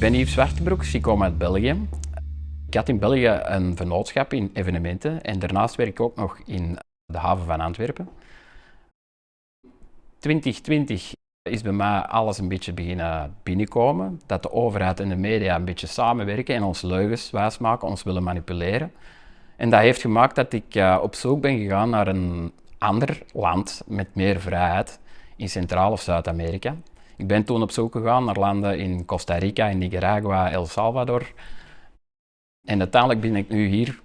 ben Yves Zwartebroeks, ik kom uit België. Ik had in België een vennootschap in evenementen en daarnaast werk ik ook nog in de haven van Antwerpen. 2020 is bij mij alles een beetje beginnen binnenkomen. Dat de overheid en de media een beetje samenwerken en ons leugens wijsmaken, ons willen manipuleren. En dat heeft gemaakt dat ik op zoek ben gegaan naar een ander land met meer vrijheid in Centraal- of Zuid-Amerika. Ik ben toen op zoek gegaan naar landen in Costa Rica, in Nicaragua, El Salvador. En uiteindelijk ben ik nu hier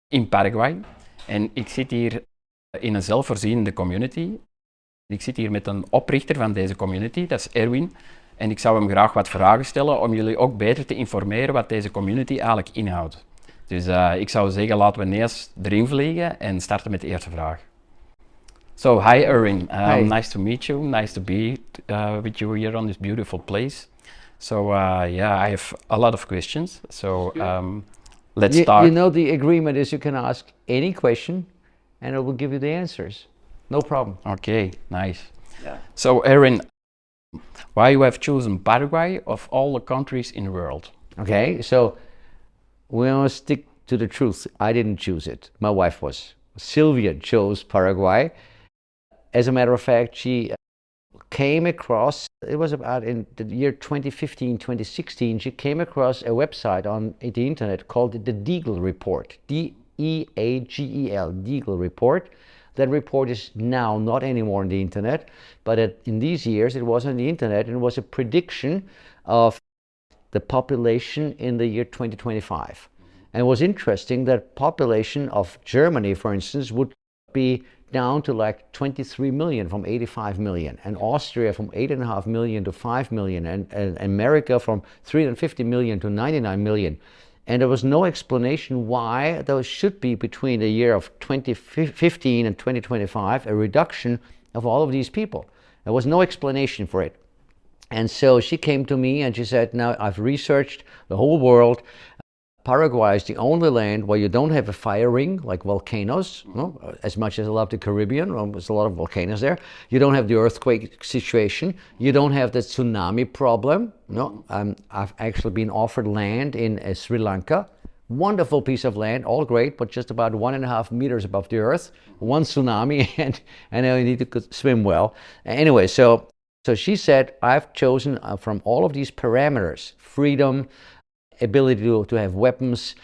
in Paraguay. En ik zit hier in een zelfvoorzienende community. Ik zit hier met een oprichter van deze community, dat is Erwin. En ik zou hem graag wat vragen stellen om jullie ook beter te informeren wat deze community eigenlijk inhoudt. Dus ik zou zeggen, laten we ineens erin vliegen en starten met de eerste vraag. So, hi Erwin, Hi. Nice to meet you, nice to be with you here on this beautiful place. So yeah, I have a lot of questions, so let's start. You know the agreement is you can ask any question and it will give you the answers. No problem. Okay, nice. Yeah. So Erwin, why you have chosen Paraguay of all the countries in the world? Okay, so we want to stick to the truth. I didn't choose it. My wife was. Sylvia chose Paraguay. As a matter of fact, she came across, it was about in the year 2015, 2016, she came across a website on the internet called the Deagle Report, D-E-A-G-E-L, Deagle Report. That report is now not anymore on the internet, but in these years it was on the internet and it was a prediction of the population in the year 2025. And it was interesting that population of Germany, for instance, would be down to like 23 million from 85 million, and Austria from 8.5 million to 5 million, and America from 350 million to 99 million. And there was no explanation why those should be between the year of 2015 and 2025 a reduction of all of these people. There was no explanation for it. And so she came to me and she said, now I've researched the whole world. Paraguay is the only land where you don't have a fire ring like volcanoes. No? As much as I love the Caribbean, there's a lot of volcanoes there. You don't have the earthquake situation. You don't have the tsunami problem. No, I've actually been offered land in Sri Lanka. Wonderful piece of land, all great, but just about 1.5 meters above the earth. One tsunami, and now you need to swim well. Anyway, so she said, I've chosen from all of these parameters, freedom, ability to have weapons,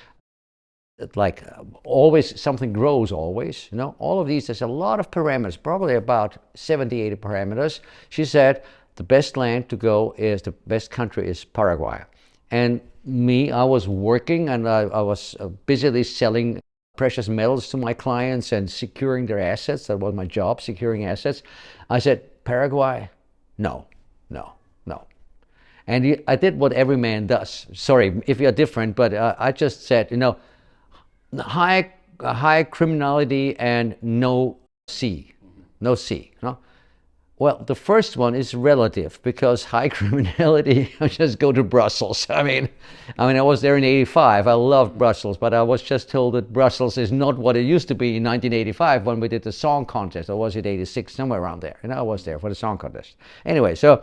like always something grows always, you know, all of these, there's a lot of parameters, probably about 70, 80 parameters. She said the best land to go is, the best country is Paraguay. And me, I was working and I was busily selling precious metals to my clients and securing their assets. That was my job, securing assets. I said, Paraguay? No. And I did what every man does. Sorry if you're different, but I just said, you know, high criminality and no sea. You know? Well, the first one is relative because high criminality, I just go to Brussels. I mean, I was there in '85. I loved Brussels, but I was just told that Brussels is not what it used to be in 1985 when we did the song contest, or was it '86, somewhere around there. And I was there for the song contest. Anyway, so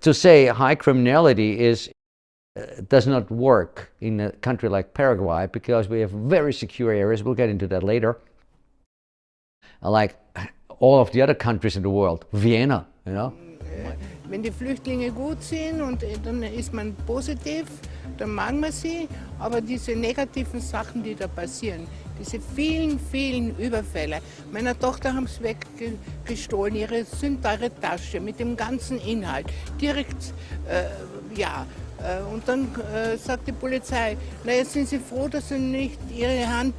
to say high criminality does not work in a country like Paraguay because we have very secure areas. We'll get into that later. Like all of the other countries in the world, Vienna, you know. Wenn die Flüchtlinge gut sind und dann ist man positiv, dann mag man sie, aber diese negativen Sachen, die da passieren, diese vielen Überfälle. Meiner Tochter haben es weggestohlen, ihre sündbare Tasche mit dem ganzen Inhalt. Direkt, und dann sagt die Polizei, na jetzt sind sie froh, dass nicht ihre Hand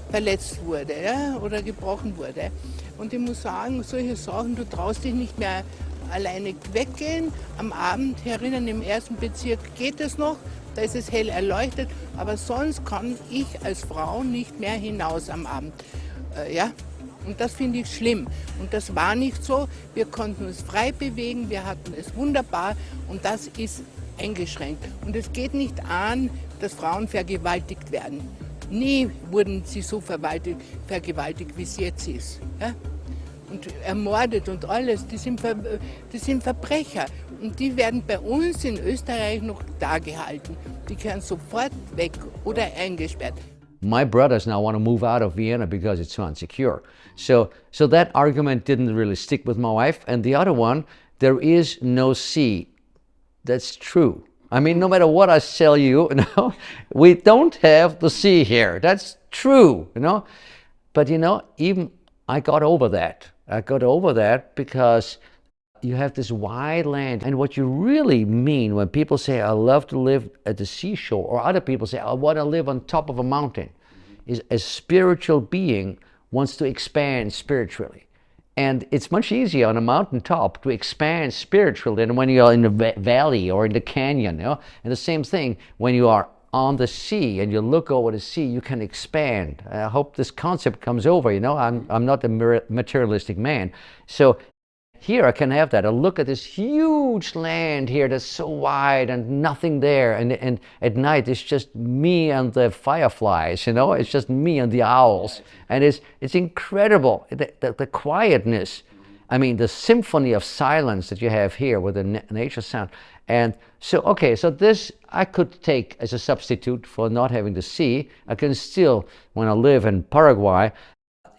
verletzt wurde, ja, oder gebrochen wurde. Und ich muss sagen, solche Sachen, du traust dich nicht mehr alleine weggehen. Am Abend herinnen im 1. Bezirk geht es noch, da ist es hell erleuchtet, aber sonst kann ich als Frau nicht mehr hinaus am Abend. Und das finde ich schlimm. Und das war nicht so. Wir konnten uns frei bewegen, wir hatten es wunderbar und das ist eingeschränkt. Und es geht nicht an, dass Frauen vergewaltigt werden. Nie wurden sie so vergewaltigt, wie es jetzt ist. Ja? und ermordet und alles. Das sind Verbrecher. Und die werden bei uns in Österreich noch da gehalten. Die können sofort weg oder eingesperrt. My brothers now want to move out of Vienna because it's too insecure. So that argument didn't really stick with my wife. And the other one, there is no sea. That's true. I mean, no matter what I sell you, we don't have the sea here. That's true, But even I got over that. I got over that because you have this wide land. And what you really mean when people say, I love to live at the seashore, or other people say, I want to live on top of a mountain, is a spiritual being wants to expand spiritually. And it's much easier on a mountaintop to expand spiritually than when you're in the valley or in the canyon. And the same thing, when you are on the sea and you look over the sea, you can expand. I hope this concept comes over. I'm not a materialistic man. So here I can have that. I look at this huge land here that's so wide and nothing there. And at night it's just me and the fireflies, It's just me and the owls. And it's incredible, the quietness. I mean, the symphony of silence that you have here with the nature sound. And so this I could take as a substitute for not having the sea. I can still, when I live in Paraguay,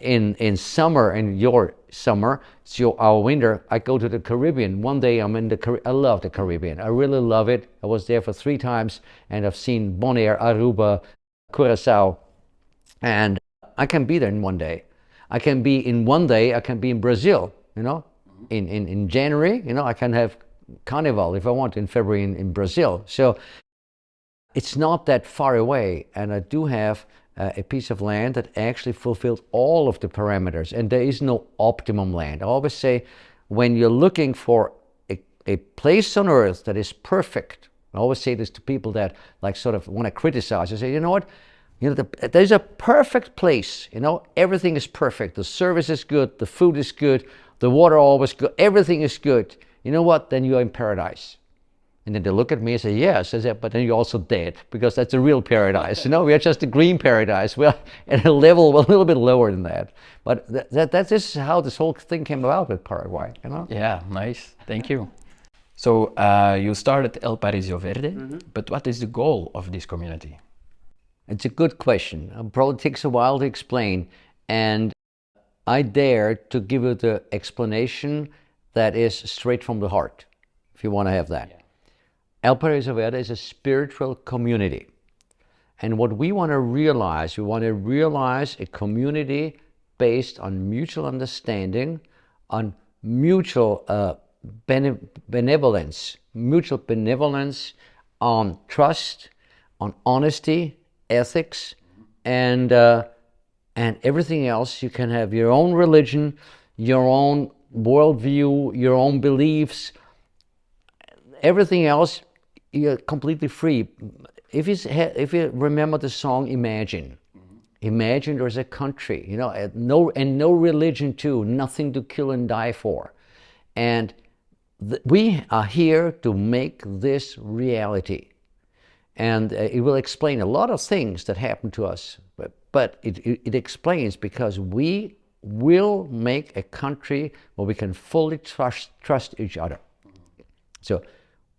in summer, in your summer, it's our winter, I go to the Caribbean. One day I'm in the Caribbean. I love the Caribbean. I really love it. I was there for 3 times and I've seen Bonaire, Aruba, Curacao, and I can be there in one day. I can be in Brazil, in January, I can have Carnival if I want in February in Brazil. So it's not that far away, and I do have a piece of land that actually fulfilled all of the parameters, and there is no optimum land. I always say, when you're looking for a place on earth that is perfect, I always say this to people that sort of want to criticize. I say, you know what? There's a perfect place. Everything is perfect. The service is good. The food is good. The water always good. Everything is good. You know what? Then you're in paradise. And then they look at me and say, yes, I said, but then you're also dead, because that's a real paradise. We are just a green paradise. We're at a level a little bit lower than that. But this is how this whole thing came about with Paraguay. Yeah, nice. Thank you. So you started El Paraíso Verde, but what is the goal of this community? It's a good question. It probably takes a while to explain. And I dare to give you the explanation that is straight from the heart, if you want to have that. Yeah. El Paraíso Verde is a spiritual community. And what we want to realize a community based on mutual understanding, on mutual benevolence, on trust, on honesty, ethics, and everything else. You can have your own religion, your own worldview, your own beliefs. Everything else, you're completely free. If you remember the song Imagine, imagine there's a country, no religion too, nothing to kill and die for. And we are here to make this reality. And it will explain a lot of things that happen to us. But it explains, because we will make a country where we can fully trust each other. So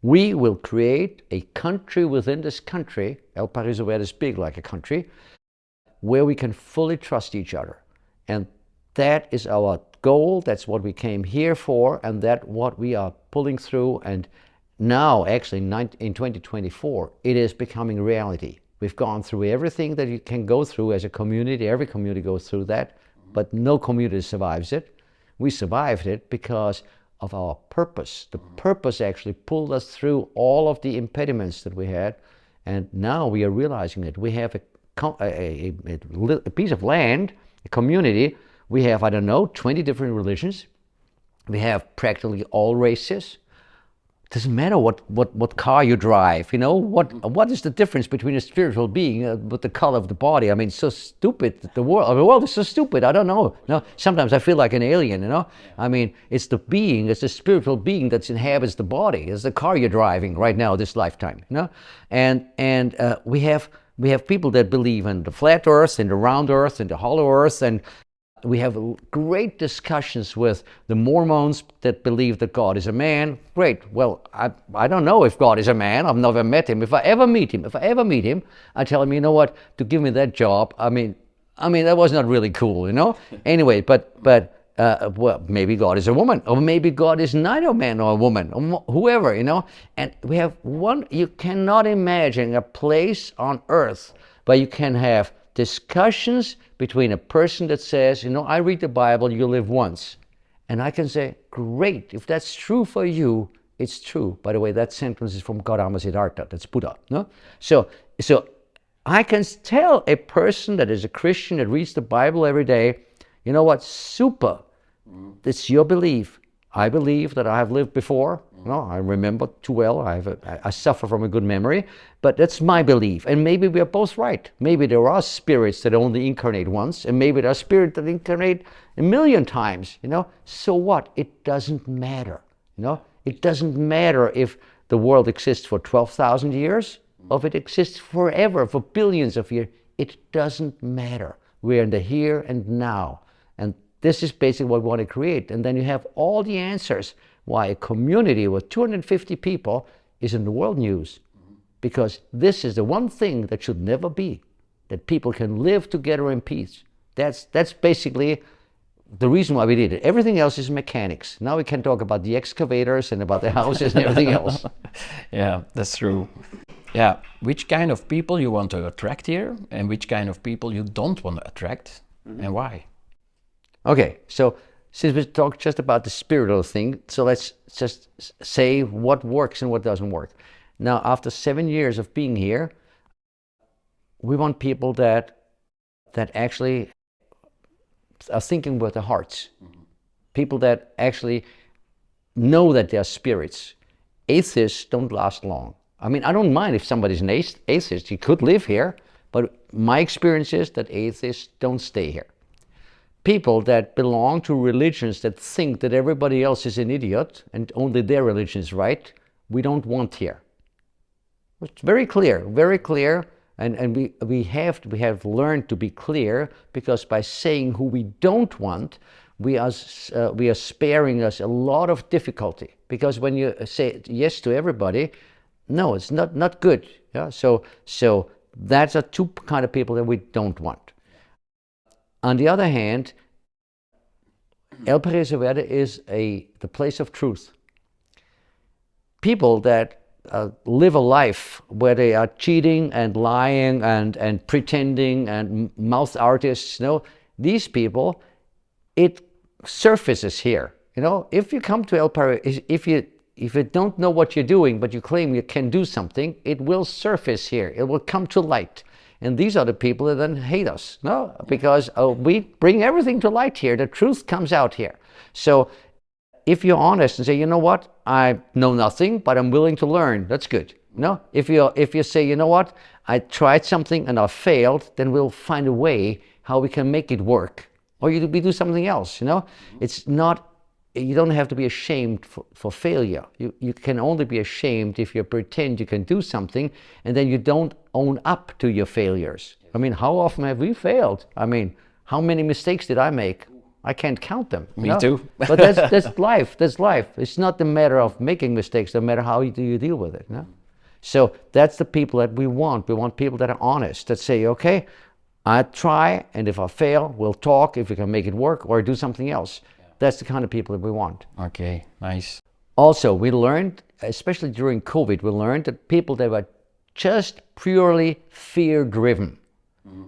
we will create a country within this country. El Paraíso Verde is big like a country, where we can fully trust each other. And that is our goal. That's what we came here for, and that's what we are pulling through. And now, actually, in 2024, it is becoming reality. We've gone through everything that you can go through as a community. Every community goes through that, but no community survives it. We survived it because of our purpose. The purpose actually pulled us through all of the impediments that we had, and now we are realizing it. We have a piece of land, a community. We have, 20 different religions. We have practically all races. Doesn't matter what car you drive, what is the difference between a spiritual being with the color of the body? I mean, so stupid. The world is so stupid. I don't know. Sometimes I feel like an alien. I mean, it's the spiritual being that inhabits the body. It's the car you're driving right now, this lifetime. And we have people that believe in the flat Earth, in the round Earth, in the hollow Earth, and We have great discussions with the Mormons that believe that God is a man. Great. Well, I don't know if God is a man. I've never met him. If I ever meet him, I tell him, you know what, to give me that job, I mean, that was not really cool, you know? Anyway, but well, maybe God is a woman, or maybe God is neither a man or a woman, or whoever, you know? And we have you cannot imagine a place on earth where you can have discussions between a person that says, you know, I read the Bible, you live once. And I can say, great, if that's true for you, it's true. By the way, that sentence is from Gautama Siddhartha, that's Buddha. No? So I can tell a person that is a Christian that reads the Bible every day, you know what, super, it's your belief. I believe that I have lived before. No, I remember too well. I suffer from a good memory, but that's my belief. And maybe we are both right. Maybe there are spirits that only incarnate once, and maybe there are spirits that incarnate a million times. You know, so what? It doesn't matter. You know, it doesn't matter if the world exists for 12,000 years, or if it exists forever, for billions of years. It doesn't matter. We're in the here and now, and this is basically what we want to create. And then you have all the answers why a community with 250 people is in the world news. Because this is the one thing that should never be, that people can live together in peace. That's basically the reason why we did it. Everything else is mechanics. Now we can talk about the excavators and about the houses and everything else. Yeah, that's true. Yeah, which kind of people you want to attract here, and which kind of people you don't want to attract, and why? Okay, so since we talked just about the spiritual thing, so let's just say what works and what doesn't work. Now, after 7 years of being here, we want people that actually are thinking with their hearts. People that actually know that they're spirits. Atheists don't last long. I mean, I don't mind if somebody's an atheist, he could live here, but my experience is that atheists don't stay here. People that belong to religions that think that everybody else is an idiot and only their religion is right, we don't want here. It's very clear, and we have learned to be clear, because by saying who we don't want, we are sparing us a lot of difficulty. Because when you say yes to everybody, no, it's not good. Yeah, so that's a two kind of people that we don't want. On the other hand, El Paraíso Verde is the place of truth. People that live a life where they are cheating and lying and pretending and mouth artists, you know, these people, it surfaces here. You know, if you come to El Paraíso, if you don't know what you're doing, but you claim you can do something, it will surface here. It will come to light. And these are the people that then hate us, no? Because we bring everything to light here. The truth comes out here. So if you're honest and say, you know what, I know nothing, but I'm willing to learn, that's good. No? If you say, you know what, I tried something and I failed, then we'll find a way how we can make it work. Or we do something else, you know? It's not, you don't have to be ashamed for failure. You can only be ashamed if you pretend you can do something and then you don't own up to your failures. I mean, how often have we failed? I mean, how many mistakes did I make? I can't count them. Me too. But that's life. That's life. It's not a matter of making mistakes, no matter how do you deal with it. No? So that's the people that we want. We want people that are honest, that say, okay, I try, and if I fail, we'll talk if we can make it work or do something else. That's the kind of people that we want. Okay, nice. Also, we learned, especially during COVID, we learned that people that were just purely fear-driven.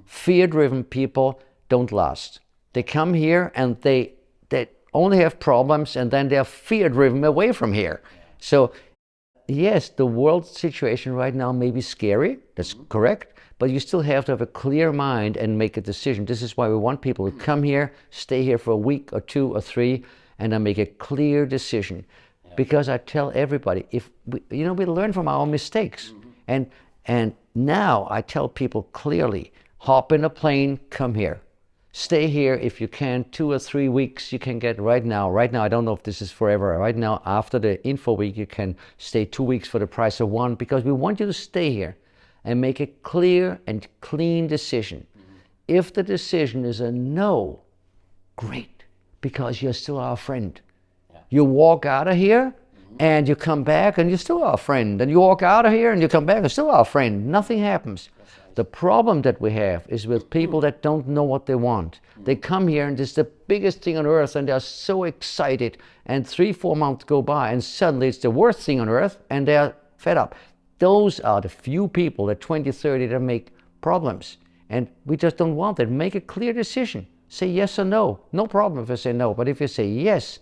Fear-driven people don't last. They come here and they only have problems, and then they're fear-driven away from here. So, yes, the world situation right now may be scary, that's correct, but you still have to have a clear mind and make a decision. This is why we want people to come here, stay here for a week or 2 or 3, and then make a clear decision. Because I tell everybody, we learn from our mistakes. And now I tell people clearly, hop in a plane, come here. Stay here if you can, 2 or 3 weeks you can get right now. Right now, I don't know if this is forever. Right now, after the info week, you can stay 2 weeks for the price of 1, because we want you to stay here and make a clear and clean decision. If the decision is a no, great, because you're still our friend. You walk out of here and you come back and you're still our friend. And you walk out of here and you come back and still our friend. Nothing happens. The problem that we have is with people that don't know what they want. They come here and it's the biggest thing on earth and they're so excited, and 3-4 months go by and suddenly it's the worst thing on earth and they're fed up. Those are the few people at 20-30 that make problems, and we just don't want that. Make a clear decision. Say yes or no. No problem if I say no, but if you say yes,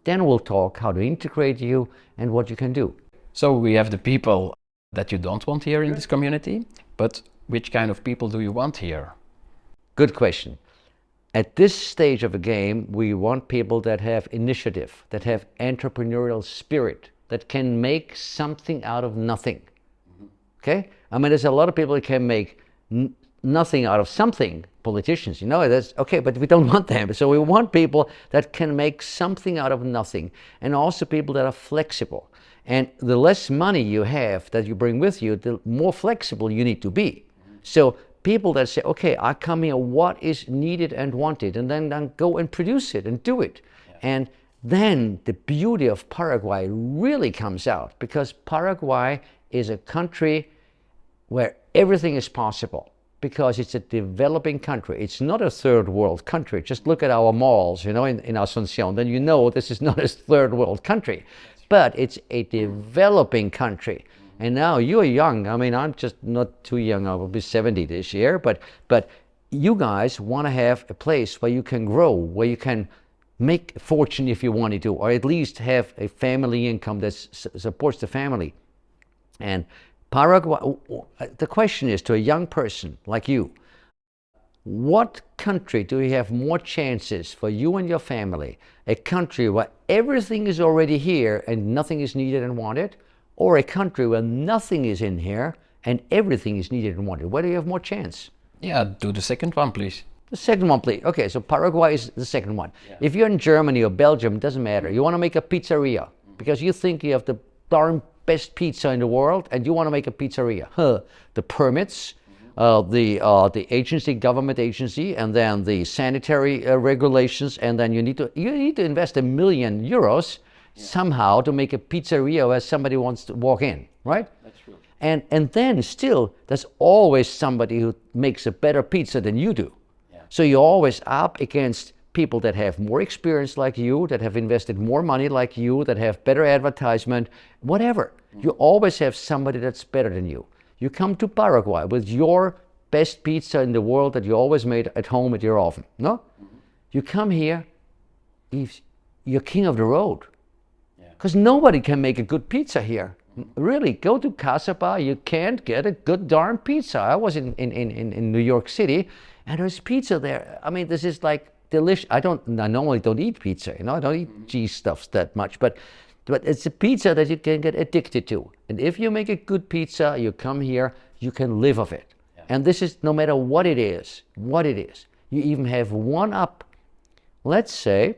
then we'll talk how to integrate you and what you can do. So we have the people that you don't want here in this community, but which kind of people do you want here? Good question. At this stage of a game, we want people that have initiative, that have entrepreneurial spirit, that can make something out of nothing. Okay? I mean, there's a lot of people that can make nothing out of something. Politicians, you know, that's okay, but we don't want them. So we want people that can make something out of nothing, and also people that are flexible. And the less money you have that you bring with you, the more flexible you need to be. So people that say, okay, I come here, what is needed and wanted, and then go and produce it and do it. And then the beauty of Paraguay really comes out, because Paraguay is a country where everything is possible, because it's a developing country. It's not a third world country. Just look at our malls, you know, in Asunción, then you know this is not a third world country, but it's a developing country. And now you're young. I mean, I'm just not too young. I will be 70 this year, but you guys want to have a place where you can grow, where you can make a fortune if you wanted to, or at least have a family income that supports the family. And Paraguay, the question is to a young person like you, what country do you have more chances for you and your family? A country where everything is already here and nothing is needed and wanted, or a country where nothing is in here and everything is needed and wanted? Where do you have more chance? Yeah, do the second one, please. The second one, please. Okay, so Paraguay is the second one. Yeah. If you're in Germany or Belgium, it doesn't matter. You want to make a pizzeria because you think you have the darn best pizza in the world, and you want to make a pizzeria. The permits, the agency, government agency, and then the sanitary regulations, and then you need to invest €1 million somehow to make a pizzeria where somebody wants to walk in, right? That's true. And then still, there's always somebody who makes a better pizza than you do. Yeah. So you're always up against people that have more experience like you, that have invested more money like you, that have better advertisement, whatever. You always have somebody that's better than you. You come to Paraguay with your best pizza in the world that you always made at home at your oven, no? You come here, you're king of the road. Because nobody can make a good pizza here. Really, go to Casa Bar, you can't get a good darn pizza. I was in New York City, and there's pizza there. I mean, this is like delicious. I normally don't eat pizza, you know, I don't eat cheese stuffs that much, but it's a pizza that you can get addicted to. And if you make a good pizza, you come here, you can live off it. Yeah. And this is no matter what it is. You even have one up. Let's say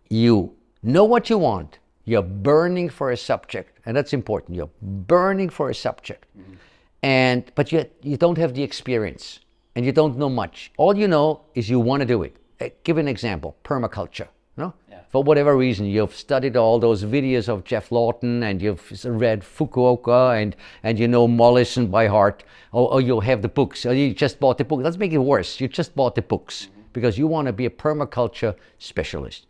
you know what you want. You're burning for a subject, and that's important. You're burning for a subject, but you don't have the experience, and you don't know much. All you know is you want to do it. Give an example: permaculture. No? Yeah. For whatever reason, you've studied all those videos of Jeff Lawton, and you've read Fukuoka, and you know Mollison by heart, or you have the books, or you just bought the book. Let's make it worse. You just bought the books because you want to be a permaculture specialist.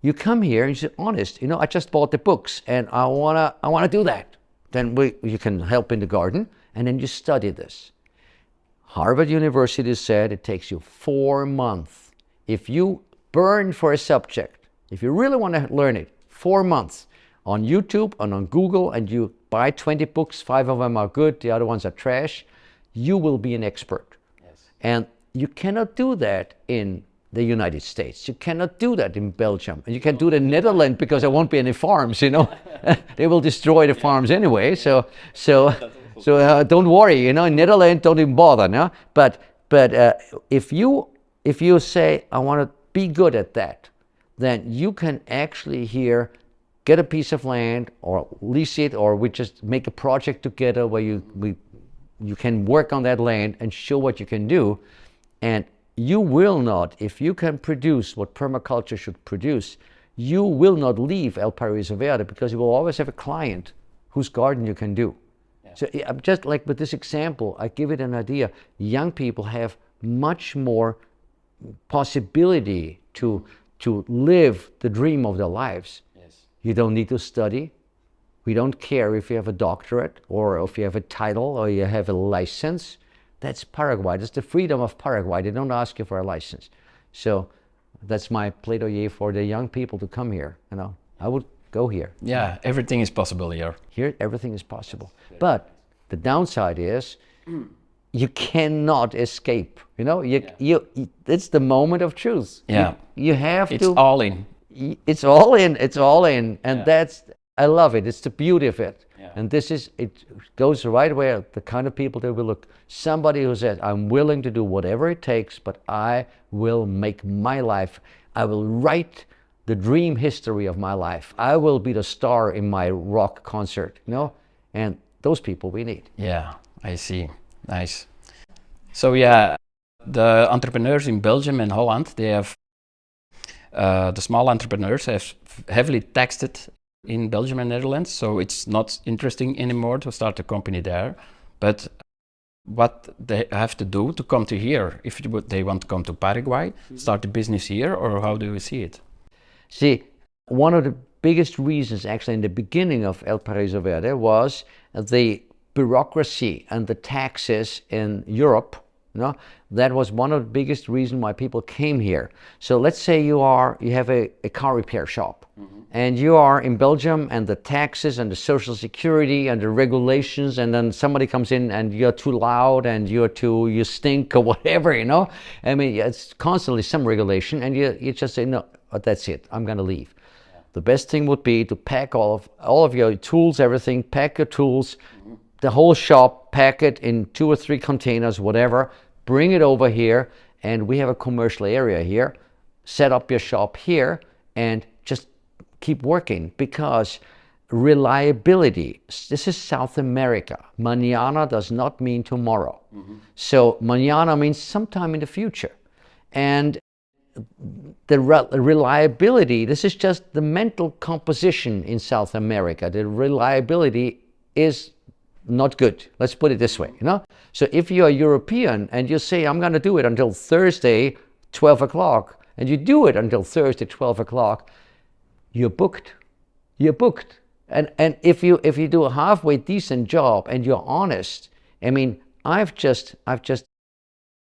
You come here and you say, honest, you know, I just bought the books and I wanna do that. Then you can help in the garden, and then you study this. Harvard University said it takes you 4 months. If you burn for a subject, if you really want to learn it, 4 months on YouTube and on Google, and you buy 20 books, 5 of them are good, the other ones are trash, you will be an expert. Yes. And you cannot do that in the United States. You cannot do that in Belgium. And you can do it in Netherlands because there won't be any farms, you know. They will destroy the farms anyway. So don't worry, you know, in Netherlands, don't even bother, no? But if you say, I want to be good at that, then you can actually here get a piece of land or lease it, or we just make a project together where you can work on that land and show what you can do. And you will not, if you can produce what permaculture should produce, you will not leave El Paraíso Verde, because you will always have a client whose garden you can do. So I'm just like with this example, I give it an idea. Young people have much more possibility to live the dream of their lives. Yes. You don't need to study. We don't care if you have a doctorate or if you have a title or you have a license. That's Paraguay. That's the freedom of Paraguay. They don't ask you for a license. So that's my plaidoyer for the young people to come here. You know, I would go here. Yeah, everything is possible here. Here, everything is possible. But the downside is you cannot escape. You know, it's the moment of truth. Yeah. You have It's to. all in. It's all in. It's all in, and Yeah. I love it. It's the beauty of it. Yeah. And it goes right where the kind of people that will look. Somebody who says, I'm willing to do whatever it takes, but I will make my life. I will write the dream history of my life. I will be the star in my rock concert, you know? And those people we need. Yeah, I see. Nice. So yeah, the entrepreneurs in Belgium and Holland, they have, the small entrepreneurs have heavily taxed it in Belgium and Netherlands, so it's not interesting anymore to start a company there. But what they have to do to come to here, if they want to come to Paraguay, start a business here, or how do you see it? See, one of the biggest reasons actually in the beginning of El Paraíso Verde was the bureaucracy and the taxes in Europe. You know, that was one of the biggest reasons why people came here. So let's say you have a car repair shop, and you are in Belgium, and the taxes and the social security and the regulations, and then somebody comes in and you're too loud and you stink or whatever, you know. I mean, it's constantly some regulation, and you just say, no, that's it, I'm gonna leave. Yeah. The best thing would be to pack all of your tools, everything, pack your tools, the whole shop, pack it in 2 or 3 containers, whatever, bring it over here, and we have a commercial area here. Set up your shop here and just keep working, because reliability, this is South America. Mañana does not mean tomorrow. So mañana means sometime in the future. And the reliability, this is just the mental composition in South America. The reliability is not good. Let's put it this way, you know? So if you're a European and you say, I'm gonna do it until Thursday, 12 o'clock, and you do it until Thursday, 12 o'clock, you're booked. You're booked. And if you do a halfway decent job and you're honest, I mean, I've just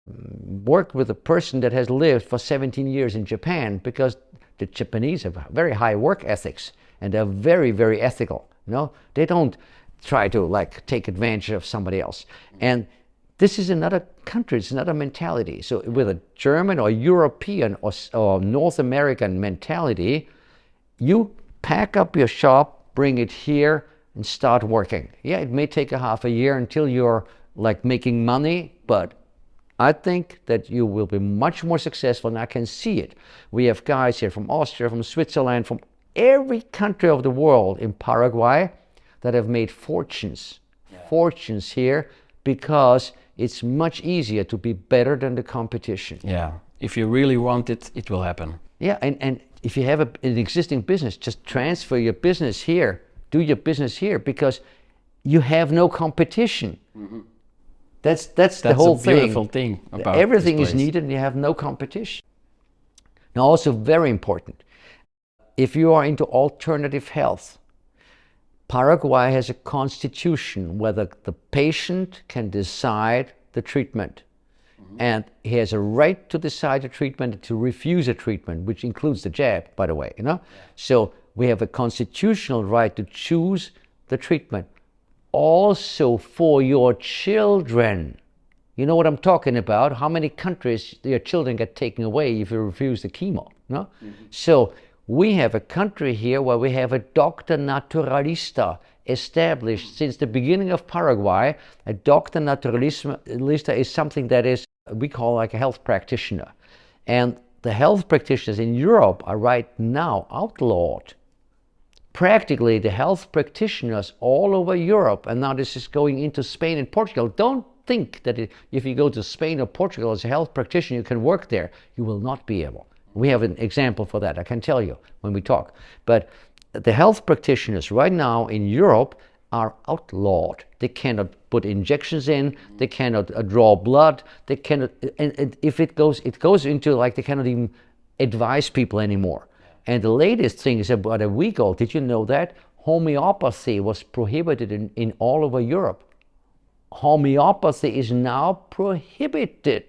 worked with a person that has lived for 17 years in Japan, because the Japanese have very high work ethics and they're very, very ethical. You know, they don't try to like take advantage of somebody else. And this is another country, it's another mentality. So with a German or European or North American mentality, you pack up your shop, bring it here and start working. Yeah, it may take a half a year until you're like making money, but I think that you will be much more successful, and I can see it. We have guys here from Austria, from Switzerland, from every country of the world in Paraguay that have made fortunes here, because it's much easier to be better than the competition. Yeah, if you really want it, it will happen. Yeah, and if you have an existing business, just transfer your business here, do your business here, because you have no competition. That's the whole thing. That's a beautiful thing about everything this is place. needed and you have no competition. Now, also very important, if you are into alternative health, Paraguay has a constitution where the patient can decide the treatment. And he has a right to decide the treatment, to refuse a treatment, which includes the jab, by the way, you know? So we have a constitutional right to choose the treatment. Also for your children. You know what I'm talking about? How many countries your children get taken away if you refuse the chemo, no? So we have a country here where we have a doctor naturalista established since the beginning of Paraguay. A doctor naturalista is something that is, we call like a health practitioner. And the health practitioners in Europe are right now outlawed. Practically the health practitioners all over Europe, and now this is going into Spain and Portugal, don't think that if you go to Spain or Portugal as a health practitioner, you can work there. You will not be able. We have an example for that, I can tell you when we talk. But the health practitioners right now in Europe are outlawed. They cannot put injections in, they cannot draw blood, they cannot, and if it goes into like they cannot even advise people anymore. And the latest thing is about a week old. Did you know that? Homeopathy was prohibited in all over Europe. Homeopathy is now prohibited.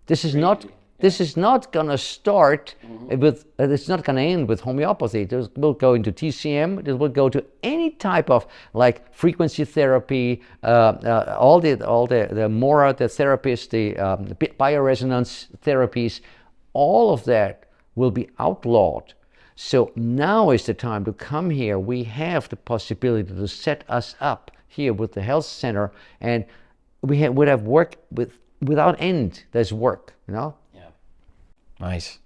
This is not going to start with, it's not going to end with homeopathy. It will go into TCM, it will go to any type of like frequency therapy, all the MORA, the therapies, the bioresonance therapies, all of that will be outlawed. So now is the time to come here. We have the possibility to set us up here with the health center, and would have work without end. There's work, you know. Yeah, nice.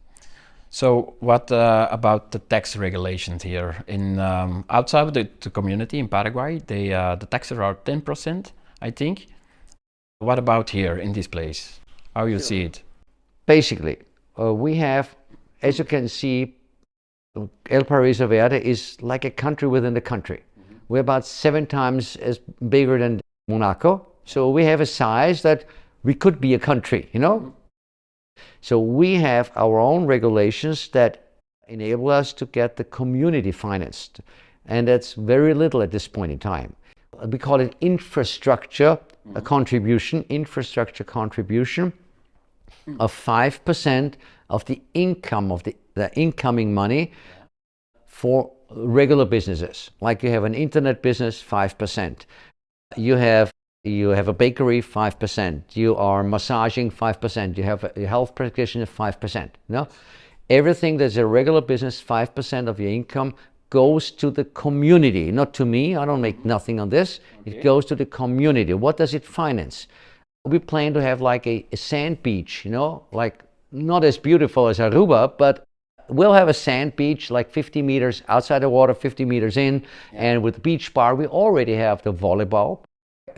So what about the tax regulations here in outside of the community in Paraguay? The taxes are 10%, I think. What about here in this place? How you see it? Basically, we have, as you can see, El Paraíso Verde is like a country within the country. We're about 7 times as bigger than Monaco. So we have a size that we could be a country, you know? So we have our own regulations that enable us to get the community financed. And that's very little at this point in time. We call it infrastructure contribution of 5% of the income of the incoming money for regular businesses. Like you have an internet business, 5%. You have a bakery, 5%. You are massaging, 5%. You have a health practitioner, 5%. No, everything that's a regular business, 5% of your income goes to the community, not to me. I don't make nothing on this. Okay. It goes to the community. What does it finance? We plan to have like a sand beach, you know, like not as beautiful as Aruba, but we'll have a sand beach like 50 meters outside the water, 50 meters in. Yeah. And with the beach bar, we already have the volleyball.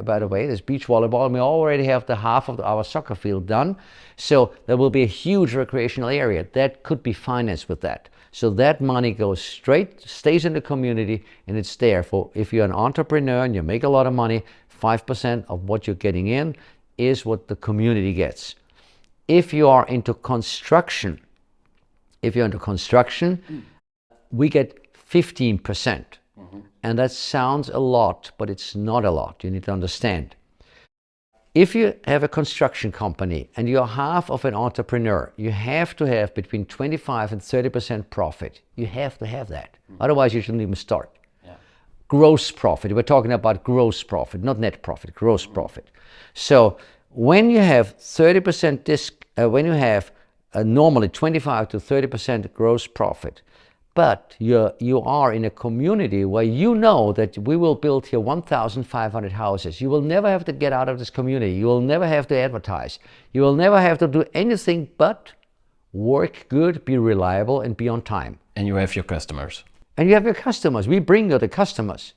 By the way, there's beach volleyball, and we already have the half of our soccer field done. So there will be a huge recreational area that could be financed with that. So that money goes straight, stays in the community, and it's there for, if you're an entrepreneur and you make a lot of money, 5% of what you're getting in is what the community gets. If you are into construction, we get 15%. And that sounds a lot, but it's not a lot. You need to understand. If you have a construction company and you're half of an entrepreneur, you have to have between 25 and 30% profit. You have to have that. Otherwise, you shouldn't even start. Yeah. Gross profit. We're talking about gross profit, not net profit, gross profit. So when you have 30% when you have normally 25 to 30% gross profit, but you are in a community where you know that we will build here 1,500 houses. You will never have to get out of this community. You will never have to advertise. You will never have to do anything but work good, be reliable, and be on time. And you have your customers. And you have your customers. We bring you the customers.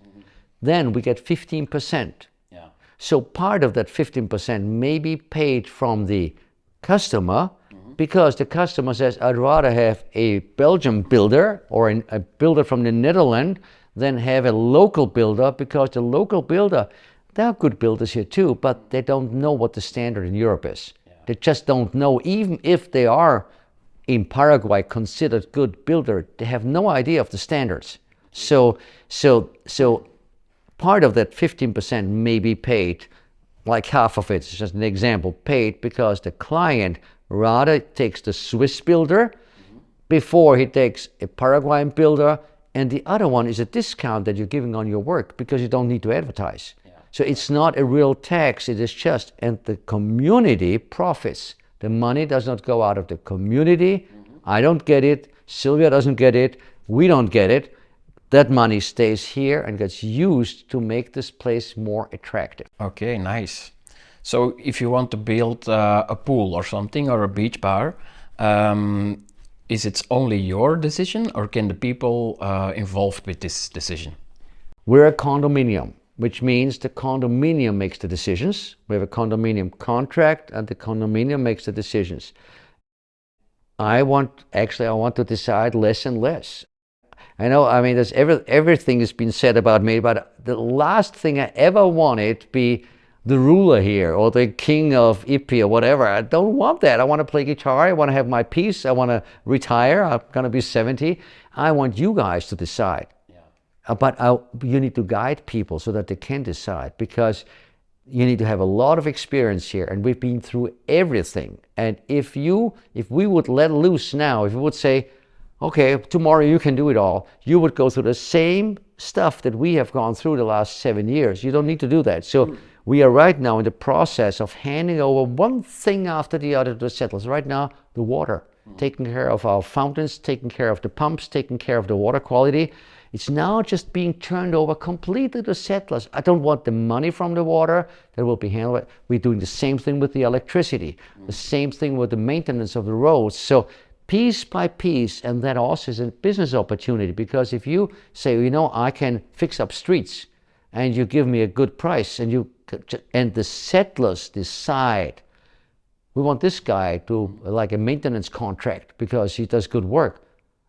Then we get 15%. Yeah. So part of that 15% may be paid from the customer, because the customer says, I'd rather have a Belgian builder or a builder from the Netherlands than have a local builder, because the local builder, there are good builders here too, but they don't know what the standard in Europe is. Yeah. They just don't know. Even if they are in Paraguay considered good builder, they have no idea of the standards. So part of that 15% may be paid, like half of it, is just an example, paid because the client rather takes the Swiss builder before he takes a Paraguayan builder, and the other one is a discount that you're giving on your work because you don't need to advertise. Yeah. So it's not a real tax, it is just, and the community profits. The money does not go out of the community. I don't get it, Sylvia doesn't get it, we don't get it. That money stays here and gets used to make this place more attractive. Okay, nice. So if you want to build a pool or something, or a beach bar, is it only your decision, or can the people involved with this decision? We're a condominium. which means the condominium makes the decisions. We have a condominium contract and the condominium makes the decisions. I want to decide less and less. I know, I mean, everything has been said about me, but the last thing I ever wanted to be the ruler here or the king of Ipi or whatever. I don't want that. I want to play guitar. I want to have my peace. I want to retire. I'm going to be 70. I want you guys to decide. Yeah. But you need to guide people so that they can decide, because you need to have a lot of experience here, and we've been through everything. And if we would let loose now, if we would say, okay, tomorrow you can do it all, you would go through the same stuff that we have gone through the last 7 years. You don't need to do that. So we are right now in the process of handing over one thing after the other to the settlers. Right now, the water, taking care of our fountains, taking care of the pumps, taking care of the water quality. It's now just being turned over completely to settlers. I don't want the money from the water. That will be handled. We're doing the same thing with the electricity, the same thing with the maintenance of the roads. So piece by piece, and that also is a business opportunity, because if you say, you know, I can fix up streets, and you give me a good price, and the settlers decide, we want this guy to, like a maintenance contract, because he does good work.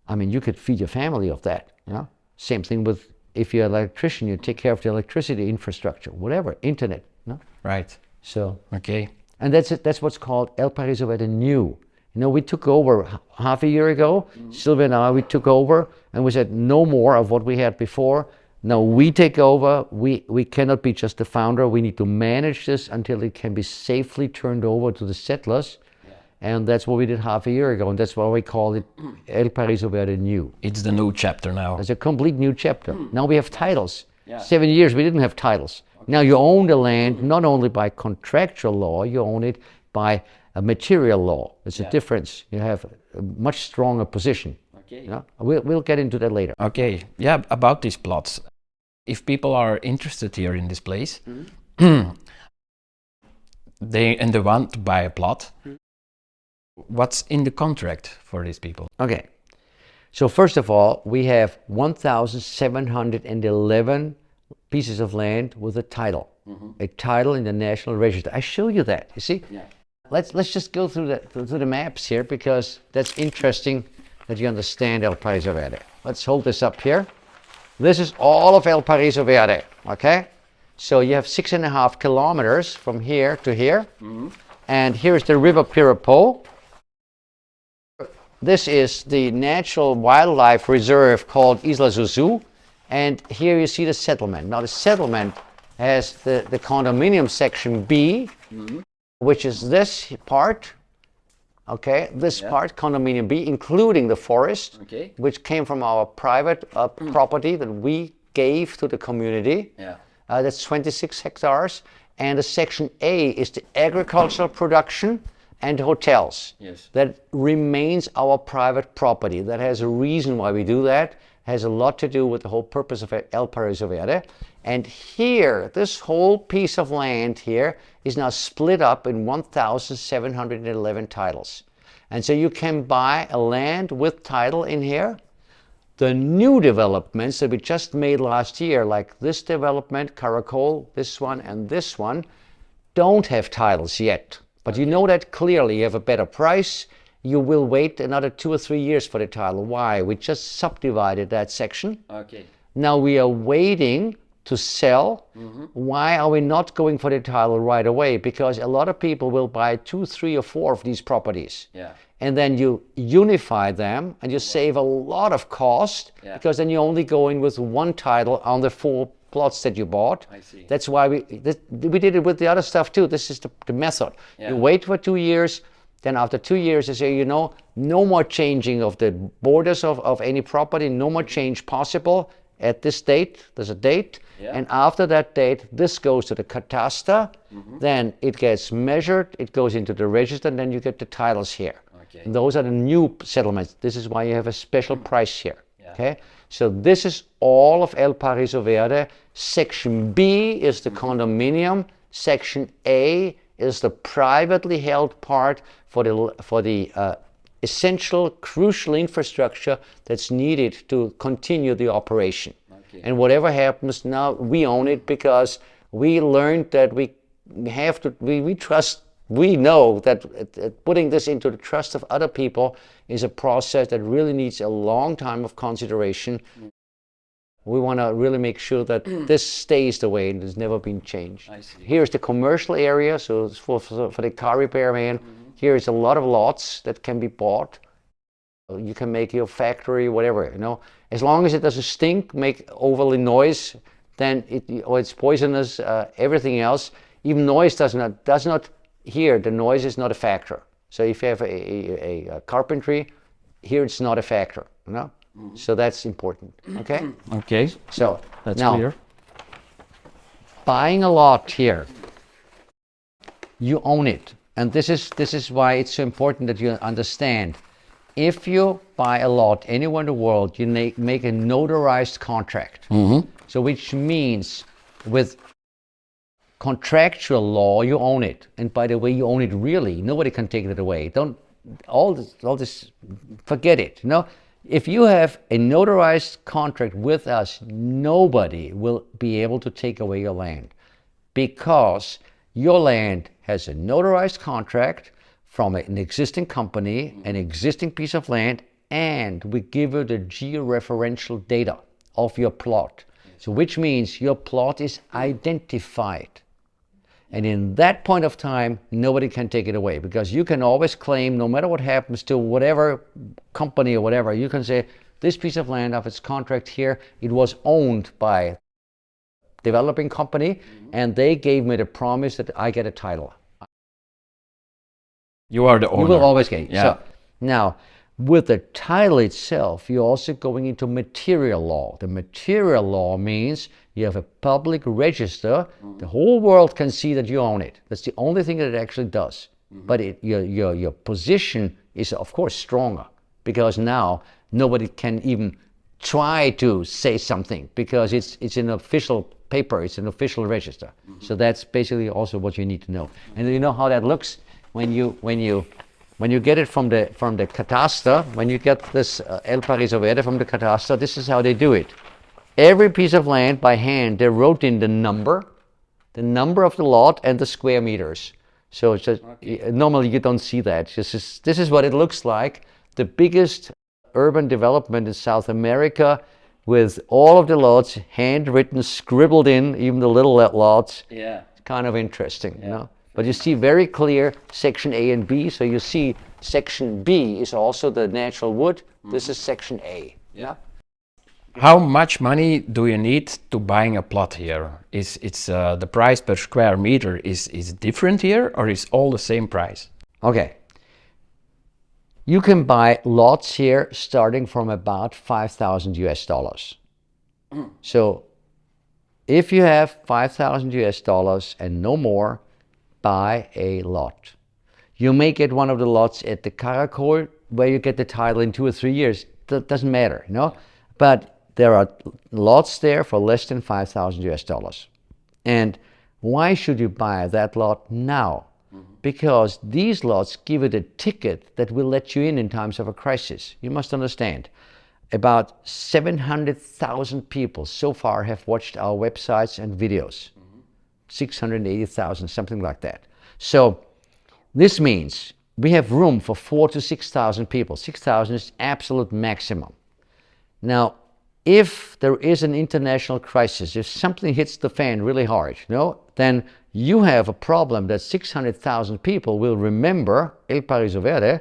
I mean, you could feed your family of that, you know? Same thing with, if you're an electrician, you take care of the electricity infrastructure, whatever, internet, you know? Right. So. Okay. And that's what's called El Paraiso Verde New. You know, we took over half a year ago. Sylvia and I, we took over, and we said no more of what we had before. Now we take over. We cannot be just the founder. We need to manage this until it can be safely turned over to the settlers. Yeah. And that's what we did half a year ago, and that's why we call it El Paraiso Verde New. It's the new chapter now. It's a complete new chapter. Now we have titles. Yeah. 7 years we didn't have titles. Okay. Now you own the land not only by contractual law, you own it by a material law. There's a difference. You have a much stronger position. Okay. You know? We'll get into that later. Okay. Yeah, about these plots. If people are interested here in this place, they want to buy a plot, what's in the contract for these people? Okay. So first of all, we have 1,711 pieces of land with a title. A title in the National Register. I show you that, you see? Yeah. Let's just go through the maps here, because that's interesting that you understand El Paraiso Verde. Let's hold this up here. This is all of El Paraiso Verde, okay? So you have 6.5 kilometers from here to here. And here's the River Pirapo. This is the natural wildlife reserve called Isla Zuzu. And here you see the settlement. Now the settlement has the condominium section B, which is this part, okay? This part, condominium B, including the forest, which came from our private property that we gave to the community. Yeah. That's 26 hectares. And the section A is the agricultural production and hotels. Yes. That remains our private property. That has a reason why we do that. Has a lot to do with the whole purpose of El Paraiso Verde. And here, this whole piece of land here is now split up in 1,711 titles. And so you can buy a land with title in here. The new developments that we just made last year, like this development, Caracol, this one and this one, don't have titles yet. But you know that clearly. You have a better price. You will wait another 2 or 3 years for the title. Why? We just subdivided that section. Okay. Now we are waiting to sell. Why are we not going for the title right away? Because a lot of people will buy 2, 3, or 4 of these properties. Yeah. And then you unify them and you save a lot of cost, because then you're only going with one title on the 4 plots that you bought. I see. That's why we did it with the other stuff too. This is the method. Yeah. You wait for 2 years. Then after 2 years, you say, you know, no more changing of the borders of any property, no more change possible at this date. There's a date. Yeah. And after that date, this goes to the cataster. Then it gets measured, it goes into the register, and then you get the titles here. Okay. And those are the new settlements. This is why you have a special price here. Yeah. Okay. So this is all of El Paraiso Verde. Section B is the condominium. Section A is the privately held part for the essential, crucial infrastructure that's needed to continue the operation. Okay. And whatever happens now, we own it because we learned that we have to, we trust, we know that putting this into the trust of other people is a process that really needs a long time of consideration. We want to really make sure that this stays the way and has never been changed. Here's the commercial area, so it's for the car repairman. Here is a lot of lots that can be bought. You can make your factory, whatever, you know. As long as it doesn't stink, make overly noise, then it's poisonous. Everything else, even noise does not. Here, the noise is not a factor. So if you have a carpentry, here it's not a factor, you know. So that's important. Okay. Okay. So That's now, clear. buying a lot here, you own it, and this is why it's so important that you understand. If you buy a lot anywhere in the world, you make a notarized contract. So which means with contractual law, you own it. And by the way, you own it really. Nobody can take it away. Don't all this forget it. You know, if you have a notarized contract with us, nobody will be able to take away your land, because your land has a notarized contract from an existing company, an existing piece of land, and we give you the georeferential data of your plot. So which means your plot is identified. And in that point of time, nobody can take it away, because you can always claim, no matter what happens to whatever company or whatever, you can say, this piece of land of its contract here, it was owned by developing company, and they gave me the promise that I get a title. You are the owner. You will always get it. Yeah. So now, with the title itself, you're also going into material law. The material law means you have a public register. The whole world can see that you own it. That's the only thing that it actually does. But your position is, of course, stronger, because now nobody can even try to say something, because it's an official paper, it's an official register. So that's basically also what you need to know. And you know how that looks when you get it from the cataster. When you get this El Paraiso Verde from the cataster, this is how they do it. Every piece of land by hand, they wrote in the number of the lot and the square meters. So it's just, normally you don't see that. This is what it looks like. The biggest urban development in South America, with all of the lots handwritten, scribbled in, even the little lots. Yeah. It's kind of interesting, you know. But you see very clear section A and B. So you see section B is also the natural wood. This is section A. Yeah. How much money do you need to buying a plot here? Is the price per square meter is different here, or is all the same price? Okay. You can buy lots here starting from about $5,000 US. So if you have $5,000 US and no more, buy a lot. You may get one of the lots at the Caracol where you get the title in 2 or 3 years. That doesn't matter, you know. But there are lots there for less than $5,000 US. And why should you buy that lot now? Because these lots give you the ticket that will let you in times of a crisis. You must understand, about 700,000 people so far have watched our websites and videos. 680,000, something like that. So this means we have room for 4,000 to 6,000 people. 6,000 is absolute maximum. Now, if there is an international crisis, if something hits the fan really hard, you know, then you have a problem that 600,000 people will remember El Paraiso Verde,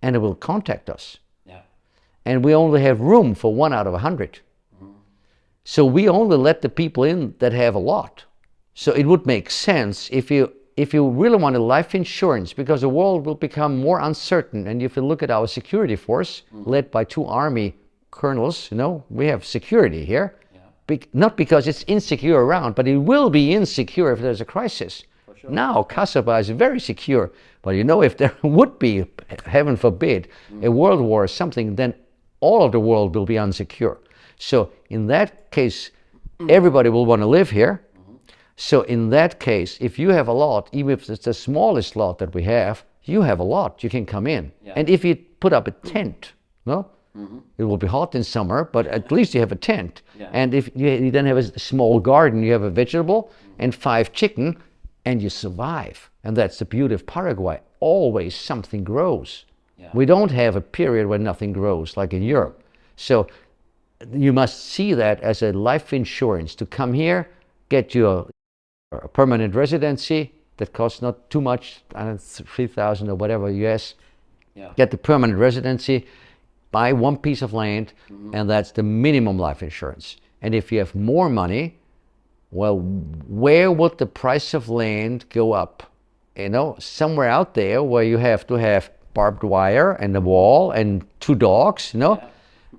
and they will contact us. Yeah. And we only have room for 1 out of 100. So we only let the people in that have a lot. So it would make sense if you really want a life insurance, because the world will become more uncertain. And if you look at our security force, led by 2 army colonels, you know, we have security here. Not because it's insecure around, but it will be insecure if there's a crisis. Sure. Now, Kasaba is very secure, but you know, if there would be, heaven forbid, a world war or something, then all of the world will be unsecure. So in that case, everybody will want to live here. So in that case, if you have a lot, even if it's the smallest lot that we have a lot, you can come in. Yeah. And if you put up a tent, no? It will be hot in summer, but at least you have a tent. Yeah. And if you then have a small garden, you have a vegetable and 5 chicken, and you survive. And that's the beauty of Paraguay. Always something grows. Yeah. We don't have a period where nothing grows like in Europe. So you must see that as a life insurance to come here, get your a permanent residency that costs not too much, 3,000 or whatever US. Yeah. Get the permanent residency, buy 1 piece of land, and that's the minimum life insurance. And if you have more money, well, where would the price of land go up? You know, somewhere out there where you have to have barbed wire and a wall and 2 dogs, you know,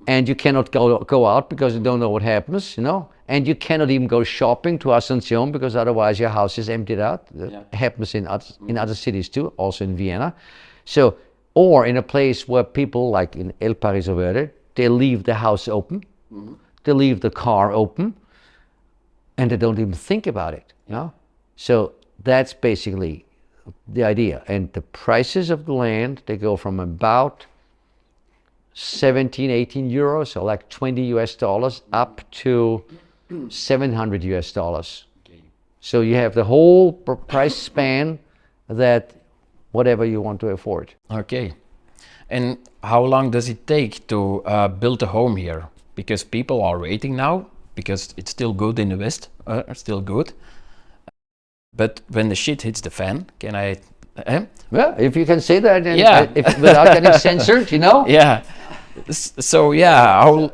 and you cannot go out because you don't know what happens, you know, and you cannot even go shopping to Asunción because otherwise your house is emptied out. It happens in other cities too, also in Vienna. So, or in a place where people like in El Paraiso Verde, they leave the house open, they leave the car open, and they don't even think about it, you know? So that's basically the idea. And the prices of the land, they go from about 17, 18 euros, so like 20 US dollars, up to 700 US dollars. Okay. So you have the whole price span that whatever you want to afford. Okay. And how long does it take to build a home here? Because people are waiting now, because it's still good in the West, still good. But when the shit hits the fan, can I... Well, if you can say that and, Yeah. without getting censored, you know? Yeah. So yeah,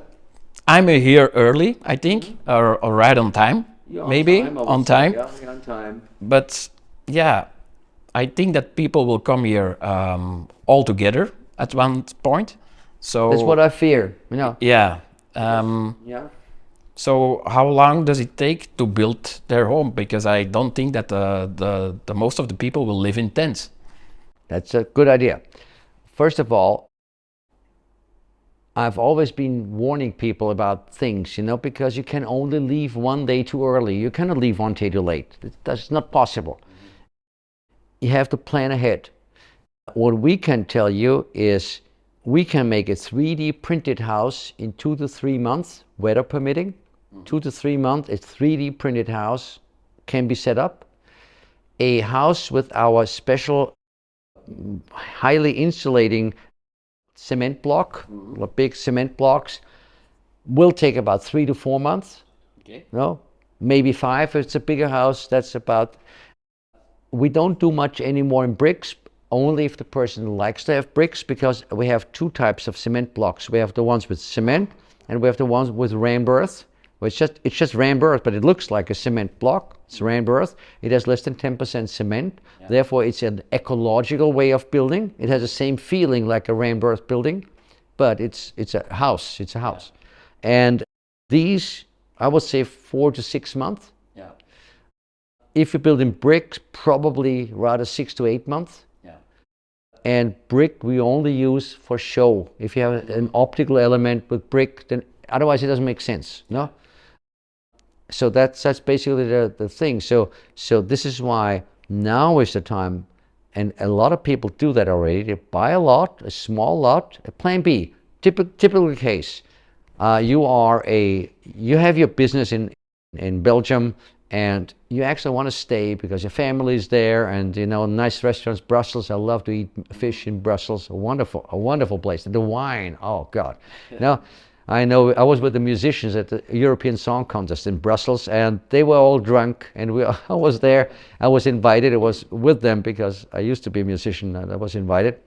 I'm here early, I think, or right on time, maybe on time. Yeah, on time. But yeah, I think that people will come here all together at one point. So That's what I fear, you know? yeah. Yeah. So how long does it take to build their home? Because I don't think that the most of the people will live in tents. That's a good idea. First of all, I've always been warning people about things, you know, because you can only leave 1 day too early. You cannot leave 1 day too late. That's not possible. You have to plan ahead. What we can tell you is we can make a 3D printed house in 2 to 3 months, weather permitting. 2 to 3 months, a 3D printed house can be set up. A house with our special highly insulating cement block, big cement blocks, will take about 3 to 4 months. Okay. No, maybe 5 if it's a bigger house. That's about. We don't do much anymore in bricks, only if the person likes to have bricks, because we have 2 types of cement blocks. We have the ones with cement, and we have the ones with rammed earth. It's just rammed earth, but it looks like a cement block. It's rammed earth. It has less than 10% cement. Yeah. Therefore, it's an ecological way of building. It has the same feeling like a rammed earth building, but it's a house. It's a house. Yeah. And these, I would say 4 to 6 months. Yeah. If you build in bricks, probably rather 6 to 8 months. Yeah. And brick we only use for show. If you have an optical element with brick, then otherwise it doesn't make sense. No. So that's basically the thing. So this is why now is the time, and a lot of people do that already. They buy a lot, a small lot, a plan B. Typical case, you have your business in Belgium, and you actually want to stay because your family is there, and you know, nice restaurants. Brussels, I love to eat fish in Brussels. A wonderful place. The wine, oh God, no. I know I was with the musicians at the European Song Contest in Brussels, and they were all drunk, and I was there. I was invited. I was with them because I used to be a musician, and I was invited.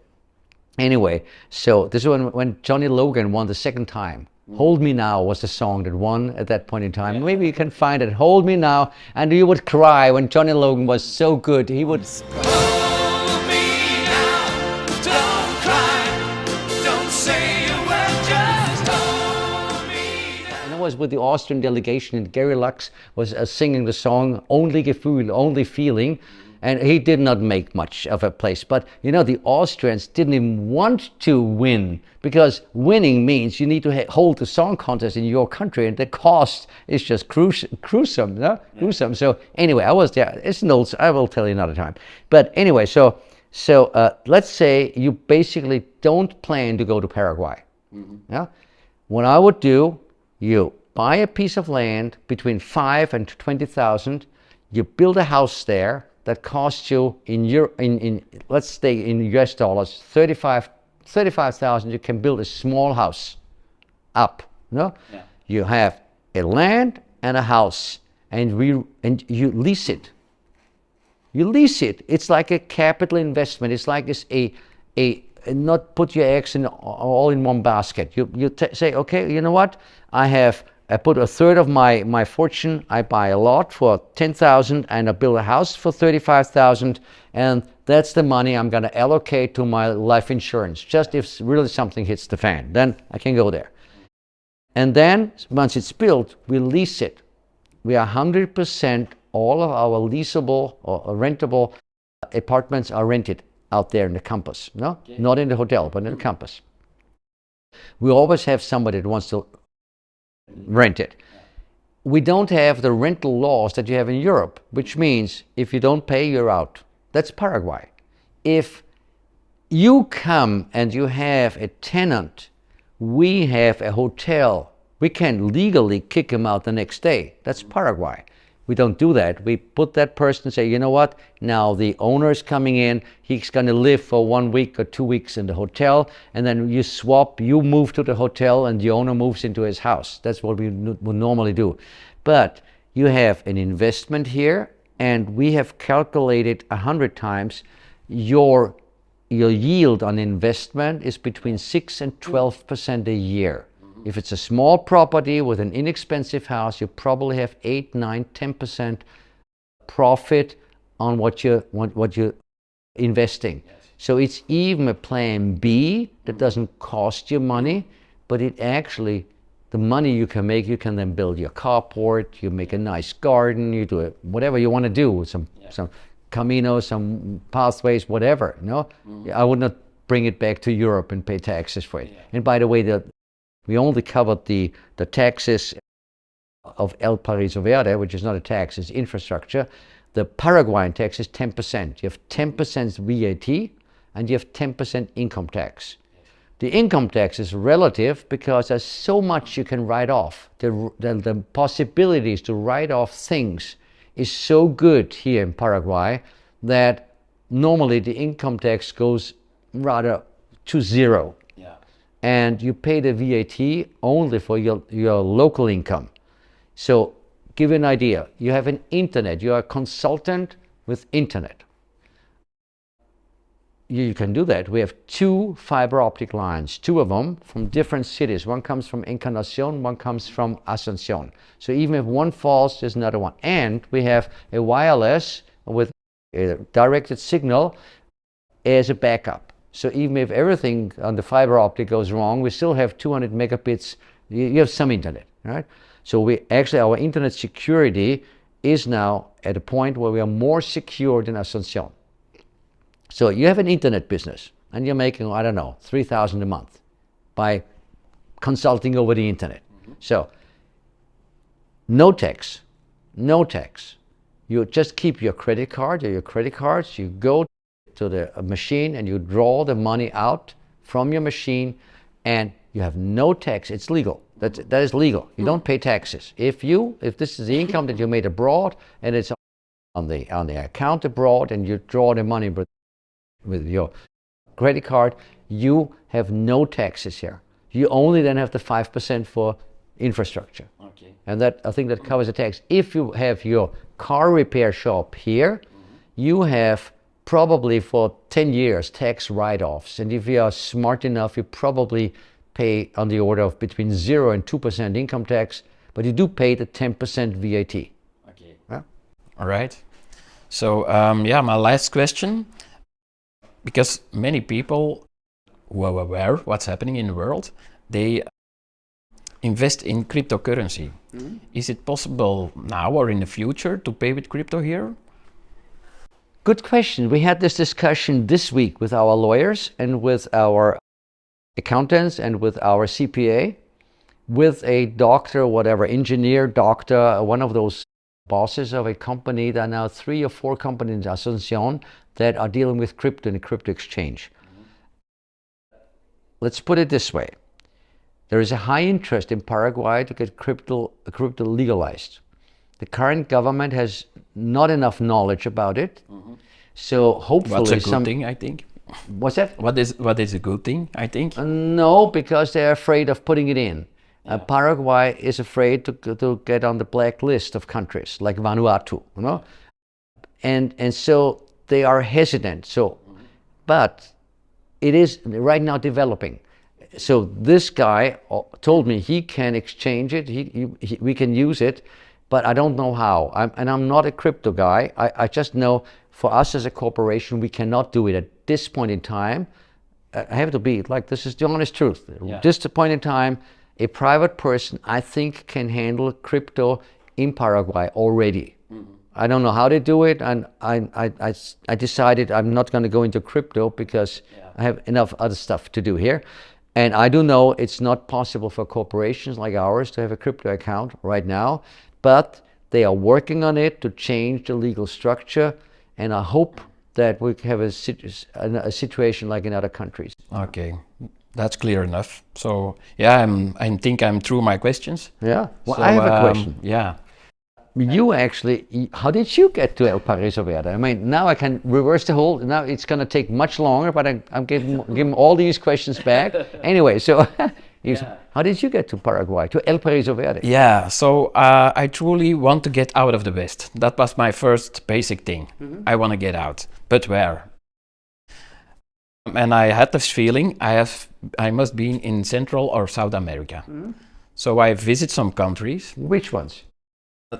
Anyway, so this is when Johnny Logan won the second time. Hold Me Now was the song that won at that point in time. Yeah. Maybe you can find it. Hold Me Now, and you would cry when Johnny Logan was so good. He would... Hold me now, don't cry, don't say a word, just hold me now. And I was with the Austrian delegation, and Gary Lux was singing the song Only Gefühl, Only Feeling. And he did not make much of a place. But, you know, the Austrians didn't even want to win, because winning means you need to hold the song contest in your country, and the cost is just gruesome, no? Yeah. Gruesome. So anyway, I was there. It's notes. I will tell you another time. But anyway, so let's say you basically don't plan to go to Paraguay. Yeah? What I would do, you buy a piece of land between 5 and 20,000, you build a house there that costs you in let's say in US dollars 35,000. You can build a small house up. No? Yeah. You have a land and a house, and you lease it. You lease it. It's like a capital investment. It's like it's a not put your eggs all in one basket. You say, okay, you know what? I put a third of my fortune. I buy a lot for 10,000, and I build a house for 35,000, and that's the money I'm going to allocate to my life insurance. Just if really something hits the fan, then I can go there. And then once it's built, we lease it. We are 100%. All of our leasable or rentable apartments are rented out there in the campus. No, okay. Not in the hotel, but in the campus. We always have somebody that wants to rent it. We don't have the rental laws that you have in Europe, which means if you don't pay, you're out. That's Paraguay. If you come and you have a tenant, we have a hotel, we can legally kick him out the next day. That's Paraguay. We don't do that. We put that person and say, you know what, now the owner is coming in, he's going to live for 1 week or 2 weeks in the hotel, and then you swap, you move to the hotel and the owner moves into his house. That's what we would normally do. But you have an investment here, and we have calculated 100 times your yield on investment is between 6 and 12% a year. If it's a small property with an inexpensive house, you probably have 8, 9, 10% profit on what you're investing. Yes. So it's even a plan B that doesn't cost you money, but it actually, the money you can make, you can then build your carport, you make a nice garden, you do whatever you want to do, some caminos, some pathways, whatever. No, I would not bring it back to Europe and pay taxes for it. Yeah. And by the way, we only covered the taxes of El Paraíso Verde, which is not a tax, it's infrastructure. The Paraguayan tax is 10%. You have 10% VAT and you have 10% income tax. The income tax is relative because there's so much you can write off. The possibilities to write off things is so good here in Paraguay that normally the income tax goes rather to zero. And you pay the VAT only for your local income. So give you an idea, you have an internet, you are a consultant with internet. You can do that. We have 2 fiber optic lines, 2 of them from different cities. One comes from Encarnacion, one comes from Asunción. So even if one falls, there's another one. And we have a wireless with a directed signal as a backup. So even if everything on the fiber optic goes wrong, we still have 200 megabits. You have some internet, right? So our internet security is now at a point where we are more secure than Asunción. So you have an internet business and you're making, I don't know, 3,000 a month by consulting over the internet. So no tax. You just keep your credit card or your credit cards, you go to the machine and you draw the money out from your machine and you have no tax. It's legal. That is legal. You don't pay taxes. If this is the income that you made abroad and it's on the account abroad and you draw the money with your credit card, you have no taxes here. You only then have the 5% for infrastructure. Okay. And that, I think that covers the tax. If you have your car repair shop here, you have probably for 10 years tax write-offs. And if you are smart enough, you probably pay on the order of between 0 and 2% income tax, but you do pay the 10% VAT. Okay. Yeah? All right. So, my last question, because many people who are aware what's happening in the world, they invest in cryptocurrency. Mm-hmm. Is it possible now or in the future to pay with crypto here? Good question. We had this discussion this week with our lawyers and with our accountants and with our CPA, with a doctor, whatever, engineer, doctor, one of those bosses of a company. There are now 3 or 4 companies in Asunción that are dealing with crypto and crypto exchange. Mm-hmm. Let's put it this way. there is a high interest in Paraguay to get crypto legalized. The current government has not enough knowledge about it. So hopefully What's a good thing, I think? What's that? What is a good thing, I think? No, because they're afraid of putting it in. Paraguay is afraid to get on the blacklist of countries like Vanuatu, you know, and so they are hesitant. So, but it is right now developing. So this guy told me he can exchange it. We can use it, but I don't know how. I'm not a crypto guy. I just know for us as a corporation we cannot do it at this point in time. I have to be like, this is the honest truth. Yeah. Just a point in time, a private person, I think, can handle crypto in Paraguay already. I don't know how they do it, and I decided I'm not going to go into crypto because I have enough other stuff to do here. And I do know it's not possible for corporations like ours to have a crypto account right now, but they are working on it to change the legal structure, and I hope that we have a situation like in other countries. Okay, that's clear enough. So yeah, I think I'm through my questions. Yeah. Well, So, I have a question. Yeah. You actually, how did you get to El Paraíso Verde? I mean, now I can reverse the whole. Now it's going to take much longer, but I'm giving all these questions back anyway. So, how did you get to Paraguay, to El Paraíso Verde? Yeah, so I truly want to get out of the West. That was my first basic thing. I want to get out, but where? And I had this feeling I must be in Central or South America. So I visit some countries. Which ones?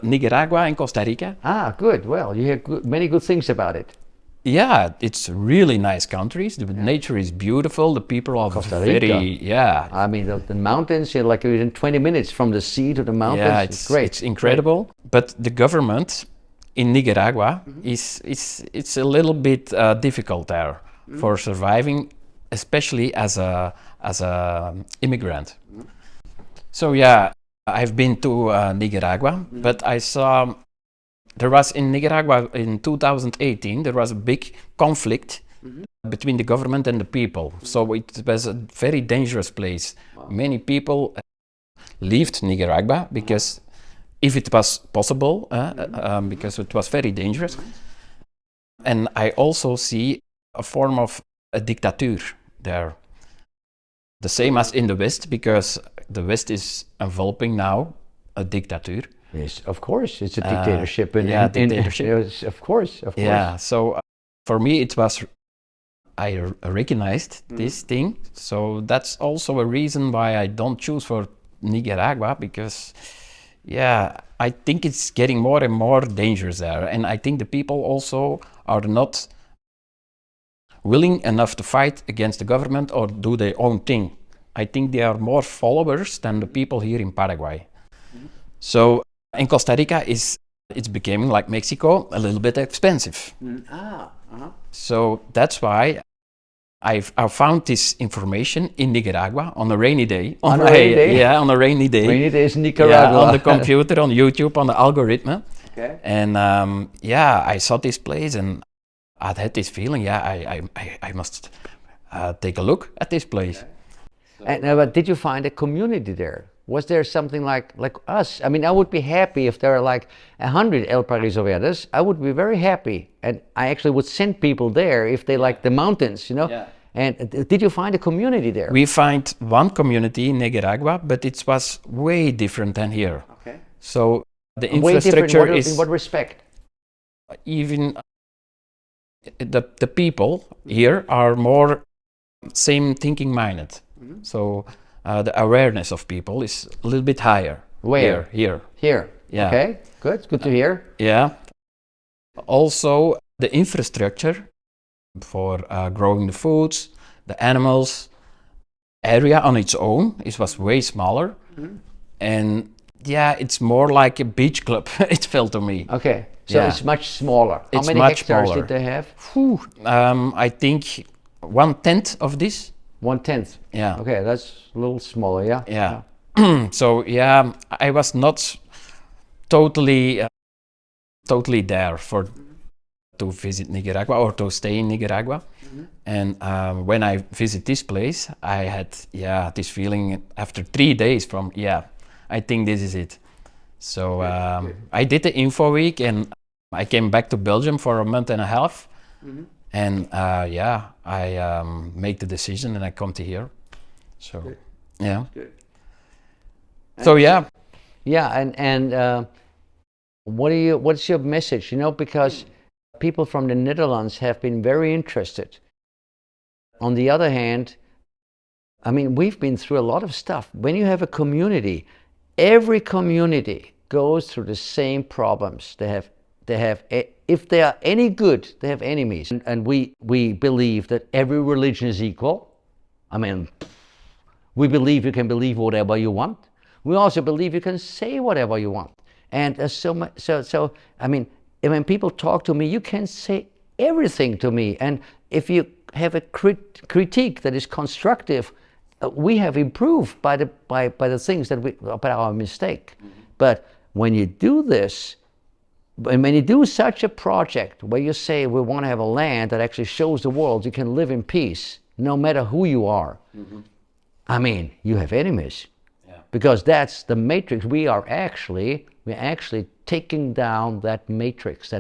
Nicaragua and Costa Rica. Ah, good. Well, you hear many good things about it. Yeah, it's really nice countries. The nature is beautiful. The people are Costa Rica. very, yeah. I mean, the mountains, you're like within 20 minutes from the sea to the mountains. Yeah, it's great. It's incredible. But the government in Nicaragua it's a little bit difficult there for surviving, especially as a immigrant. So yeah, I've been to Nicaragua, but I saw there was in Nicaragua in 2018 there was a big conflict between the government and the people. So it was a very dangerous place. Many people left Nicaragua because if it was possible, because it was very dangerous. And I also see a form of a dictature there. The same as in the West, because the West is enveloping now a dictature. Yes, of course, it's a dictatorship. Dictatorship. Yes, of course. Yeah, so for me it was, I recognized this thing. So that's also a reason why I don't choose for Nicaragua, because yeah, I think it's getting more and more dangerous there. And I think the people also are not willing enough to fight against the government or do their own thing. I think they are more followers than the people here in Paraguay. So in Costa Rica it's becoming like Mexico, a little bit expensive. So that's why I found this information in Nicaragua on a rainy day. On a rainy day? Yeah, on a rainy day. Rainy days in Nicaragua. Yeah, on the computer, on YouTube, on the algorithm. Okay. And yeah, I saw this place and I had this feeling, yeah, I must take a look at this place. And, but did you find a community there? Was there something like us? I mean, I would be happy if there are like 100 El Paraíso Verdes. I would be very happy. And I actually would send people there if they like the mountains, you know? Yeah. And did you find a community there? We find one community in Nicaragua, but it was way different than here. Okay. So the Way different infrastructure in is what respect? even the people here are more same thinking minded. So the awareness of people is a little bit higher. Where? Here. Here. Yeah. Okay, good to hear. Yeah. Also, the infrastructure for growing the foods, the animals, area on its own, it was way smaller. And yeah, it's more like a beach club, it felt to me. Okay, so Yeah. it's much smaller. How It's many much hectares smaller. did they have? I think 1/10 of this. 1/10. Yeah. Okay, that's a little smaller, yeah? Yeah. So yeah, I was not totally there for to visit Nicaragua or to stay in Nicaragua. And when I visit this place, I had this feeling after 3 days from I think this is it. So I did the info week and I came back to Belgium for a month and a half. And I make the decision and I come to here. So so Yeah, and what's your message? You know, because people from the Netherlands have been very interested. On the other hand, I mean, we've been through a lot of stuff. When you have a community, every community goes through the same problems. They have, if they are any good, they have enemies. And we believe that every religion is equal. I mean, we believe you can believe whatever you want. We also believe you can say whatever you want. And so I mean, when people talk to me, you can say everything to me. And if you have a critique that is constructive, we have improved by the things that by our mistake. But when you do this, when you do such a project where you say we want to have a land that actually shows the world you can live in peace, no matter who you are, I mean, you have enemies. Because that's the matrix. We're actually taking down that matrix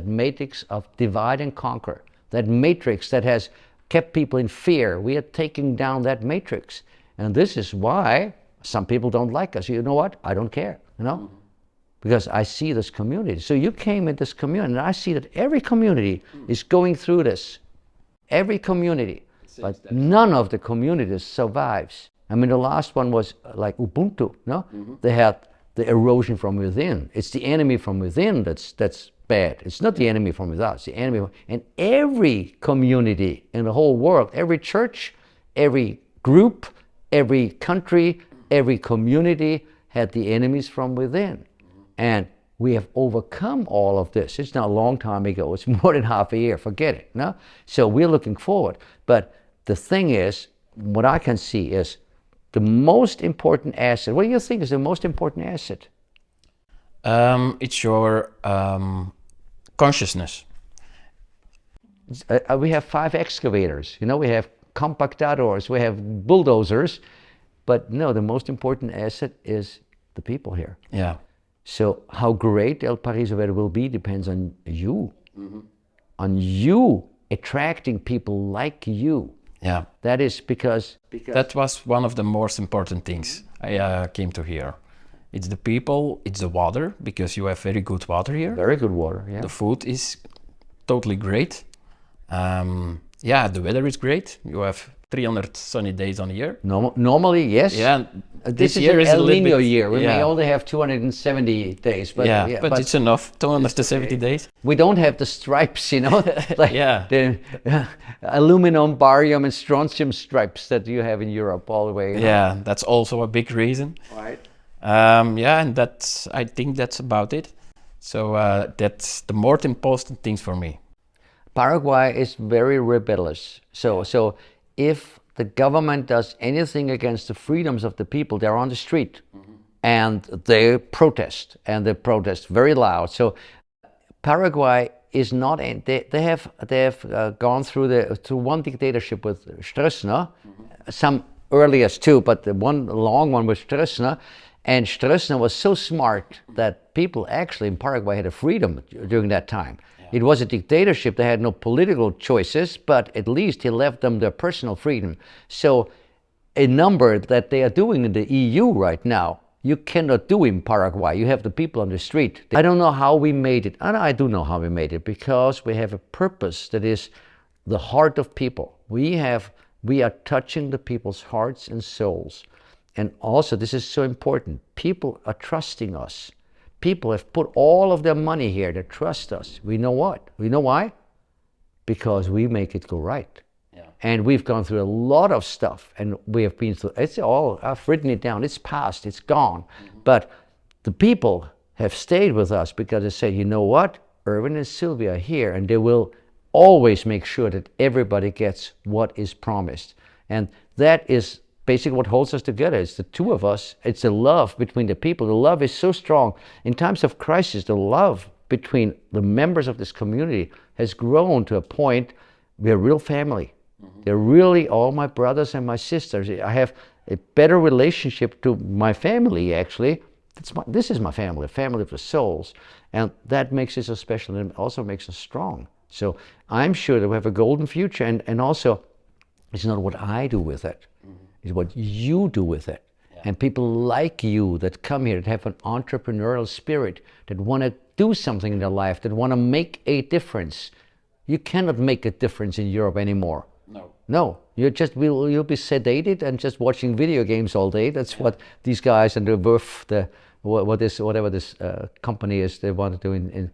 of divide and conquer, that matrix that has kept people in fear. We are taking down that matrix. And this is why some people don't like us. You know what? I don't care, you know? Because I see this community. So you came in this community, and I see that every community is going through this. Every community. But none of the communities survives. I mean, the last one was like Ubuntu, no? They had the erosion from within. It's the enemy from within that's bad. It's not the enemy from without, it's the enemy. And every community in the whole world, every church, every group, every country, every community had the enemies from within. And we have overcome all of this. It's not a long time ago. It's more than half a year. Forget it, no? So we're looking forward. But the thing is, what I can see is, the most important asset. What do you think is the most important asset? It's your consciousness. We have 5 excavators. You know, we have compactadors, we have bulldozers, but no, the most important asset is the people here. Yeah. So how great El Paraíso Verde will be depends on you, on you attracting people like you. Yeah. That is because that was one of the most important things I came to here. It's the people, it's the water, because you have very good water here. Very good water, yeah. The food is totally great. The weather is great. You have 300 sunny days on a year. Normally, yes. Yeah. This year is an El Nino year. We may only have 270 days, but but it's enough. 270 days. We don't have the stripes, you know, like the aluminum, barium, and strontium stripes that you have in Europe all the way. You know? Yeah, that's also a big reason. Right. And I think that's about it. So that's the most important things for me. Paraguay is very rebellious. So if the government does anything against the freedoms of the people, they're on the street and they protest very loud. So Paraguay is not, they have gone through one dictatorship with Stroessner, some earliest too, but the one long one was Stroessner. And Stroessner was so smart that people actually in Paraguay had a freedom during that time. It was a dictatorship. They had no political choices, but at least he left them their personal freedom. So a number that they are doing in the EU right now, you cannot do in Paraguay. You have the people on the street. I don't know how we made it. And I do know how we made it, because we have a purpose that is the heart of people. We are touching the people's hearts and souls. And also, this is so important, people are trusting us. People have put all of their money here. They trust us. We know what? We know why? Because we make it go right. Yeah. And we've gone through a lot of stuff, and we have been through, I've written it down, it's past, it's gone. But the people have stayed with us because they said, you know what? Erwin and Sylvia are here, and they will always make sure that everybody gets what is promised. And that is basically what holds us together. It's the two of us. It's the love between the people. The love is so strong. In times of crisis, the love between the members of this community has grown to a point we're a real family. They're really all my brothers and my sisters. I have a better relationship to my family, actually. This is my family, a family of the souls. And that makes it so special and also makes us strong. So I'm sure that we have a golden future. And also, it's not what I do with it. It's what you do with it. And people like you that come here, that have an entrepreneurial spirit, that want to do something in their life, that want to make a difference. You cannot make a difference in Europe anymore. No, you'll be sedated and just watching video games all day. That's what these guys and whatever this company is they want to do.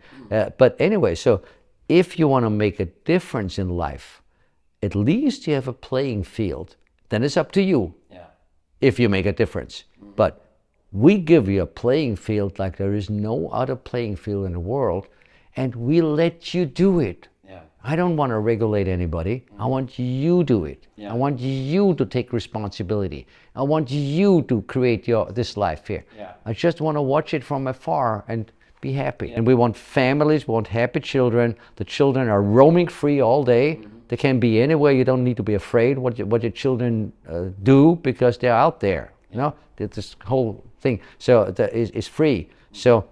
But anyway, so if you want to make a difference in life, at least you have a playing field. Then it's up to you if you make a difference. But we give you a playing field like there is no other playing field in the world, and we let you do it. I don't want to regulate anybody. I want you to do it. I want you to take responsibility. I want you to create this life here. I just want to watch it from afar and be happy. And we want families, we want happy children. The children are roaming free all day. They can be anywhere. You don't need to be afraid what your children do, because they're out there. You know, this whole thing. So that is free. So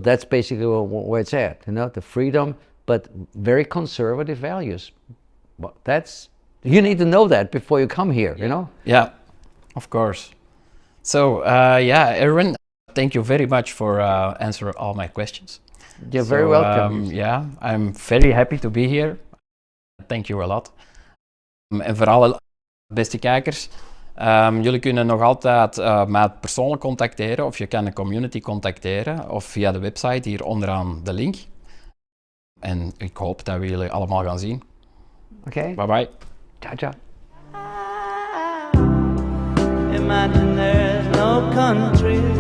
that's basically where it's at. You know, the freedom, but very conservative values. Well, you need to know that before you come here, you know? Yeah, of course. So, Erwin, thank you very much for answering all my questions. You're very welcome. I'm very happy to be here. Thank you a lot. En voor alle beste kijkers, jullie kunnen nog altijd mij persoonlijk contacteren, of je kan de community contacteren, of via de website hier onderaan de link. En ik hoop dat we jullie allemaal gaan zien. Oké. Bye bye. Ciao, ciao. Imagine there's no countries.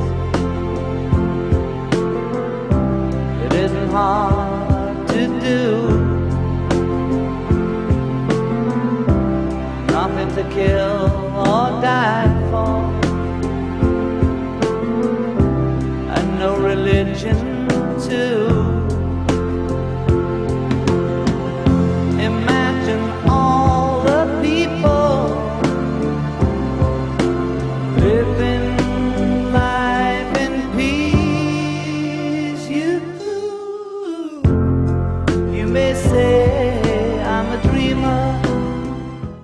It isn't hard to do.